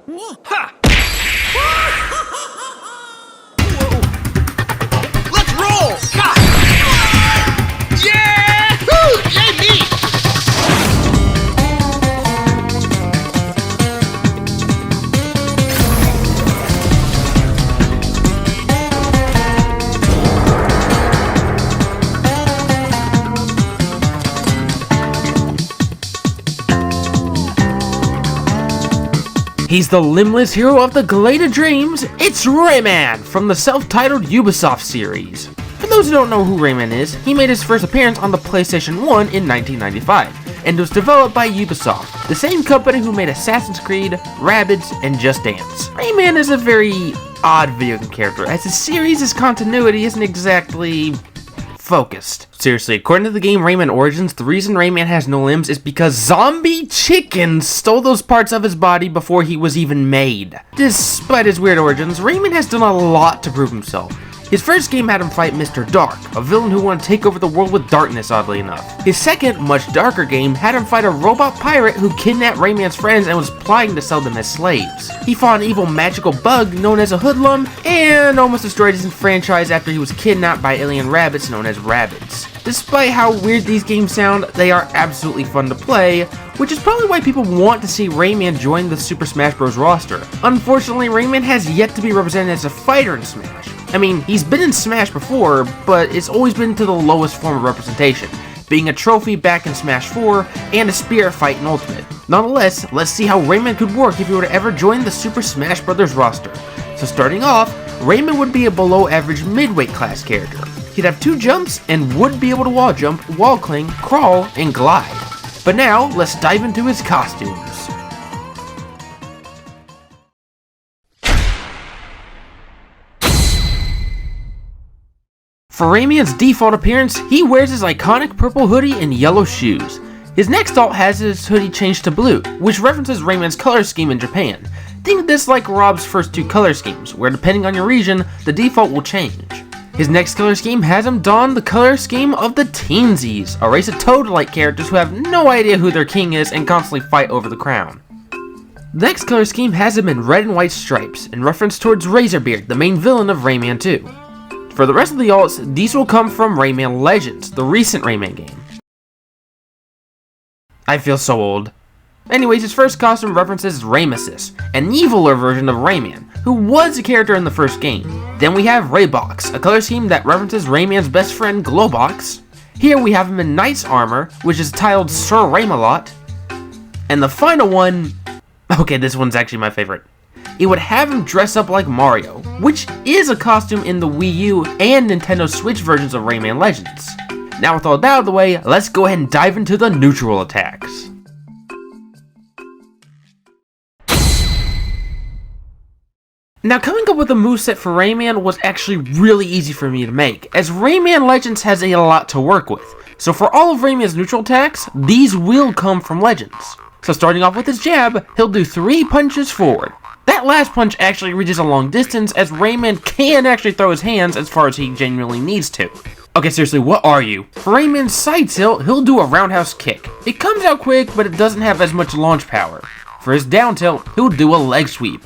Ha! Let's roll! Yeah! Woo! Yay me! He's the limbless hero of the Glade of Dreams. It's Rayman from the self-titled Ubisoft series. For those who don't know who Rayman is, he made his first appearance on the PlayStation 1 in 1995, and was developed by Ubisoft, the same company who made Assassin's Creed, Rabbids, and Just Dance. Rayman is a very odd video game character, as his series' continuity isn't exactly focused. Seriously, according to the game Rayman Origins, the reason Rayman has no limbs is because zombie chickens stole those parts of his body before he was even made. Despite his weird origins, Rayman has done a lot to prove himself. His first game had him fight Mr. Dark, a villain who wanted to take over the world with darkness, oddly enough. His second, much darker game had him fight a robot pirate who kidnapped Rayman's friends and was plotting to sell them as slaves. He fought an evil magical bug known as a hoodlum, and almost destroyed his franchise after he was kidnapped by alien rabbits known as Rabbids. Despite how weird these games sound, they are absolutely fun to play, which is probably why people want to see Rayman join the Super Smash Bros. Roster. Unfortunately, Rayman has yet to be represented as a fighter in Smash. I mean, he's been in Smash before, but it's always been to the lowest form of representation, being a trophy back in Smash 4 and a spirit fight in Ultimate. Nonetheless, let's see how Rayman could work if he were to ever join the Super Smash Bros. Roster. So starting off, Rayman would be a below average midweight class character. He'd have 2 jumps and would be able to wall jump, wall cling, crawl, and glide. But now, let's dive into his costumes. For Rayman's default appearance, he wears his iconic purple hoodie and yellow shoes. His next alt has his hoodie changed to blue, which references Rayman's color scheme in Japan. Think of this like Rob's first 2 color schemes, where depending on your region, the default will change. His next color scheme has him don the color scheme of the Teensies, a race of Toad-like characters who have no idea who their king is and constantly fight over the crown. The next color scheme has him in red and white stripes, in reference towards Razorbeard, the main villain of Rayman 2. For the rest of the alts, these will come from Rayman Legends, the recent Rayman game. I feel so old. Anyways, his first costume references Ramesis, an eviler version of Rayman, who was a character in the first game. Then we have Raybox, a color scheme that references Rayman's best friend Glowbox. Here we have him in Knight's armor, which is titled Sir Raymalot. And the final one, okay, this one's actually my favorite. It would have him dress up like Mario, which is a costume in the Wii U and Nintendo Switch versions of Rayman Legends. Now with all that out of the way, let's go ahead and dive into the neutral attacks. Now coming up with a moveset for Rayman was actually really easy for me to make, as Rayman Legends has a lot to work with. So for all of Rayman's neutral attacks, these will come from Legends. So starting off with his jab, he'll do 3 punches forward. That last punch actually reaches a long distance, as Rayman can actually throw his hands as far as he genuinely needs to. Okay, seriously, what are you? For Rayman's side tilt, he'll do a roundhouse kick. It comes out quick, but it doesn't have as much launch power. For his down tilt, he'll do a leg sweep.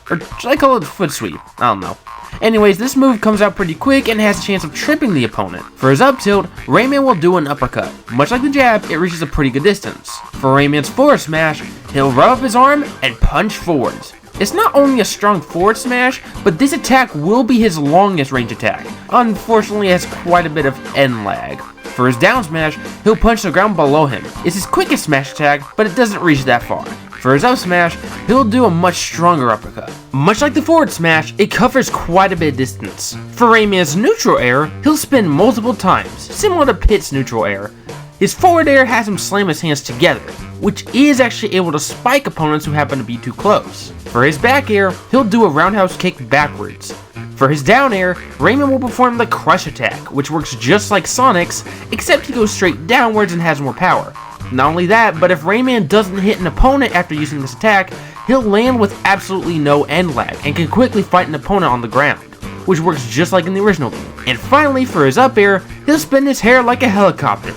Or should I call it a foot sweep? I don't know. Anyways, this move comes out pretty quick and has a chance of tripping the opponent. For his up tilt, Rayman will do an uppercut. Much like the jab, it reaches a pretty good distance. For Rayman's forward smash, he'll rub up his arm and punch forwards. It's not only a strong forward smash, but this attack will be his longest range attack. Unfortunately, it has quite a bit of end lag. For his down smash, he'll punch the ground below him. It's his quickest smash attack, but it doesn't reach that far. For his up smash, he'll do a much stronger uppercut. Much like the forward smash, it covers quite a bit of distance. For Rayman's neutral air, he'll spin multiple times, similar to Pit's neutral air. His forward air has him slam his hands together, which is actually able to spike opponents who happen to be too close. For his back air, he'll do a roundhouse kick backwards. For his down air, Rayman will perform the crush attack, which works just like Sonic's, except he goes straight downwards and has more power. Not only that, but if Rayman doesn't hit an opponent after using this attack, he'll land with absolutely no end lag and can quickly fight an opponent on the ground, which works just like in the original game. And finally, for his up air, he'll spin his hair like a helicopter.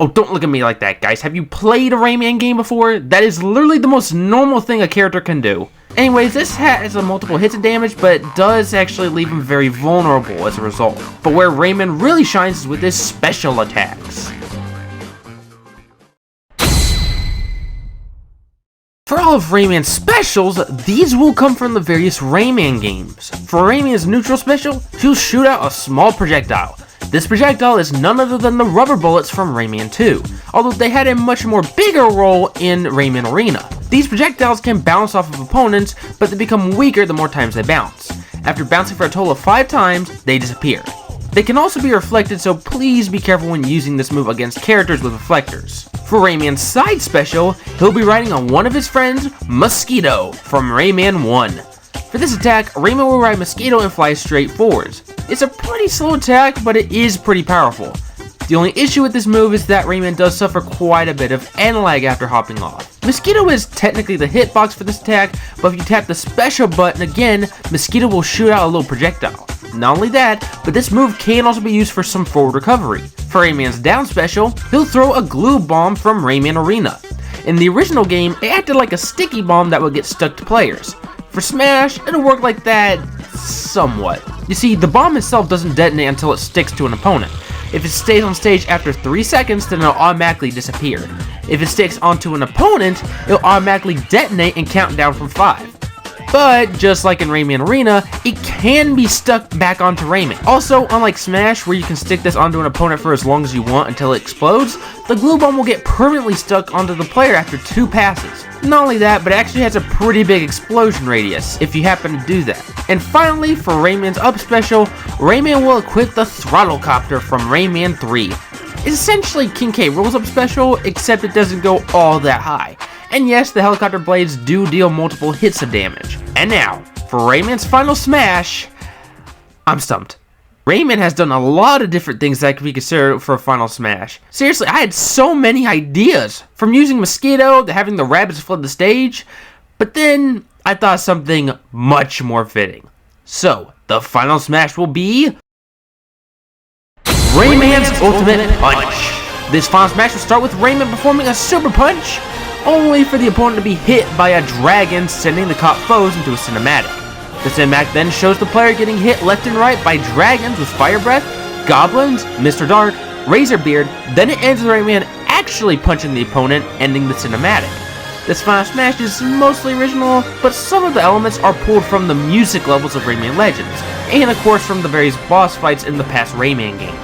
Oh, don't look at me like that, guys. Have you played a Rayman game before? That is literally the most normal thing a character can do. Anyways, this hat has multiple hits of damage, but does actually leave him very vulnerable as a result. But where Rayman really shines is with his special attacks. For all of Rayman's specials, these will come from the various Rayman games. For Rayman's neutral special, he'll shoot out a small projectile. This projectile is none other than the rubber bullets from Rayman 2, although they had a much more bigger role in Rayman Arena. These projectiles can bounce off of opponents, but they become weaker the more times they bounce. After bouncing for a total of 5 times, they disappear. They can also be reflected, so please be careful when using this move against characters with reflectors. For Rayman's side special, he'll be riding on one of his friends, Mosquito, from Rayman 1. For this attack, Rayman will ride Mosquito and fly straight forwards. It's a pretty slow attack, but it is pretty powerful. The only issue with this move is that Rayman does suffer quite a bit of end lag after hopping off. Mosquito is technically the hitbox for this attack, but if you tap the special button again, Mosquito will shoot out a little projectile. Not only that, but this move can also be used for some forward recovery. For Rayman's down special, he'll throw a glue bomb from Rayman Arena. In the original game, it acted like a sticky bomb that would get stuck to players. For Smash, it'll work like that somewhat. You see, the bomb itself doesn't detonate until it sticks to an opponent. If it stays on stage after 3 seconds, then it'll automatically disappear. If it sticks onto an opponent, it'll automatically detonate and count down from 5. But, just like in Rayman Arena, it can be stuck back onto Rayman. Also, unlike Smash, where you can stick this onto an opponent for as long as you want until it explodes, the glue bomb will get permanently stuck onto the player after 2 passes. Not only that, but it actually has a pretty big explosion radius, if you happen to do that. And finally, for Rayman's up special, Rayman will equip the Throttle Copter from Rayman 3. It's essentially King K. Rool's up special, except it doesn't go all that high. And yes, the helicopter blades do deal multiple hits of damage. And now, for Rayman's final smash, I'm stumped. Rayman has done a lot of different things that could be considered for a final smash. Seriously, I had so many ideas, from using Mosquito to having the rabbits flood the stage, but then I thought of something much more fitting. So, the final smash will be Rayman's Ultimate Punch. This final smash will start with Rayman performing a super punch, only for the opponent to be hit by a dragon, sending the caught foes into a cinematic. The cinematic then shows the player getting hit left and right by dragons with fire breath, goblins, Mr. Dark, Razorbeard, then it ends with Rayman actually punching the opponent, ending the cinematic. This final smash is mostly original, but some of the elements are pulled from the music levels of Rayman Legends, and of course from the various boss fights in the past Rayman games.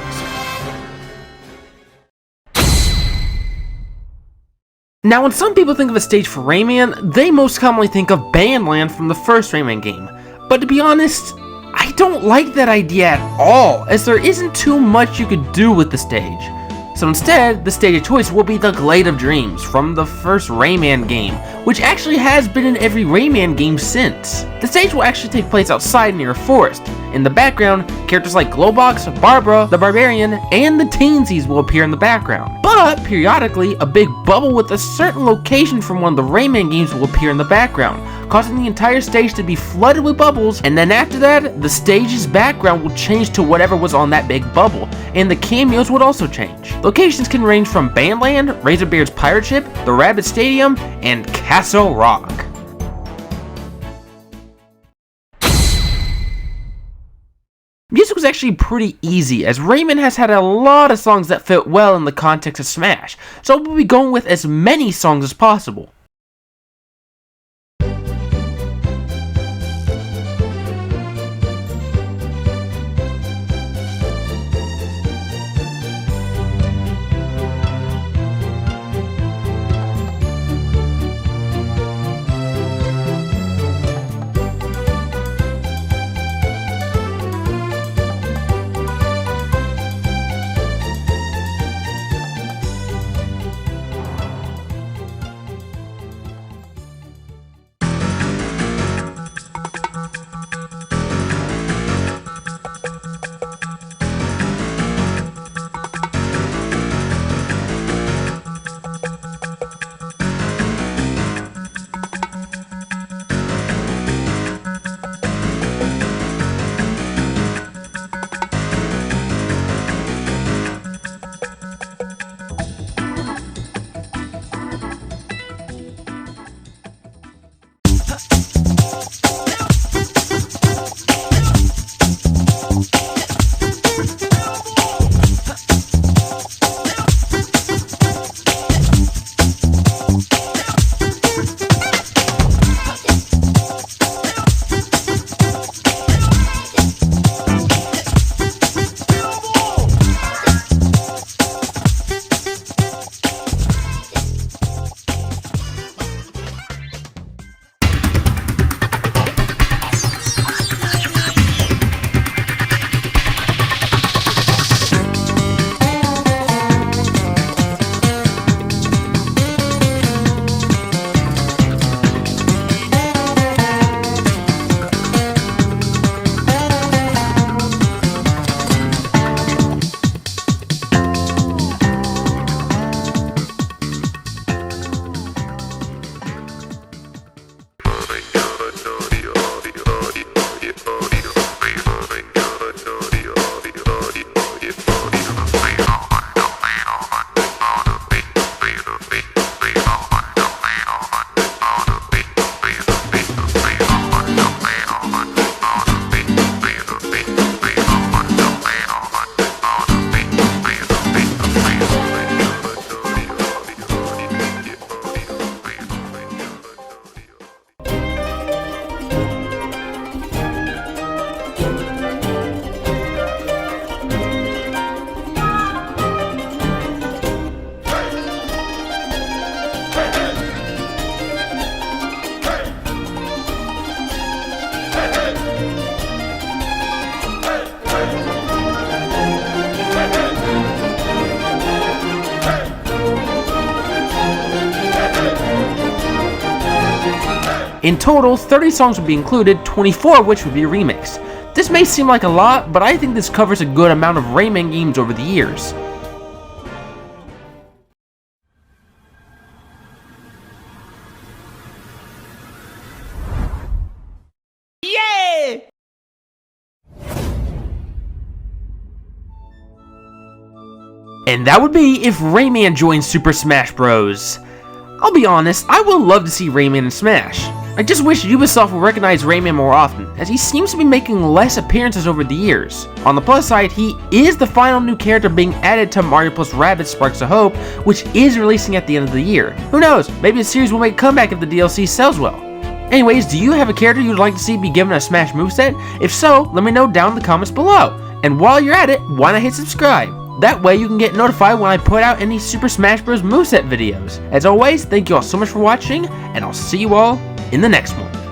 Now, when some people think of a stage for Rayman, they most commonly think of Bandland from the first Rayman game. But to be honest, I don't like that idea at all, as there isn't too much you could do with the stage. So instead, the stage of choice will be the Glade of Dreams from the first Rayman game, which actually has been in every Rayman game since. The stage will actually take place outside near a forest. In the background, characters like Glowbox, Barbara, the Barbarian, and the Teensies will appear in the background. But periodically, a big bubble with a certain location from one of the Rayman games will appear in the background, causing the entire stage to be flooded with bubbles, and then after that, the stage's background will change to whatever was on that big bubble, and the cameos would also change. Locations can range from Bandland, Razorbeard's pirate ship, the Rabbit Stadium, and Castle Rock. Music was actually pretty easy, as Rayman has had a lot of songs that fit well in the context of Smash, so we'll be going with as many songs as possible. In total, 30 songs would be included, 24 of which would be remixed. This may seem like a lot, but I think this covers a good amount of Rayman games over the years. Yeah! And that would be if Rayman joins Super Smash Bros. I'll be honest, I would love to see Rayman in Smash. I just wish Ubisoft would recognize Rayman more often, as he seems to be making less appearances over the years. On the plus side, he is the final new character being added to Mario + Rabbids Sparks of Hope, which is releasing at the end of the year. Who knows, maybe the series will make a comeback if the DLC sells well. Anyways, do you have a character you'd like to see be given a Smash moveset? If so, let me know down in the comments below. And while you're at it, why not hit subscribe? That way you can get notified when I put out any Super Smash Bros. Moveset videos. As always, thank you all so much for watching, and I'll see you all in the next one.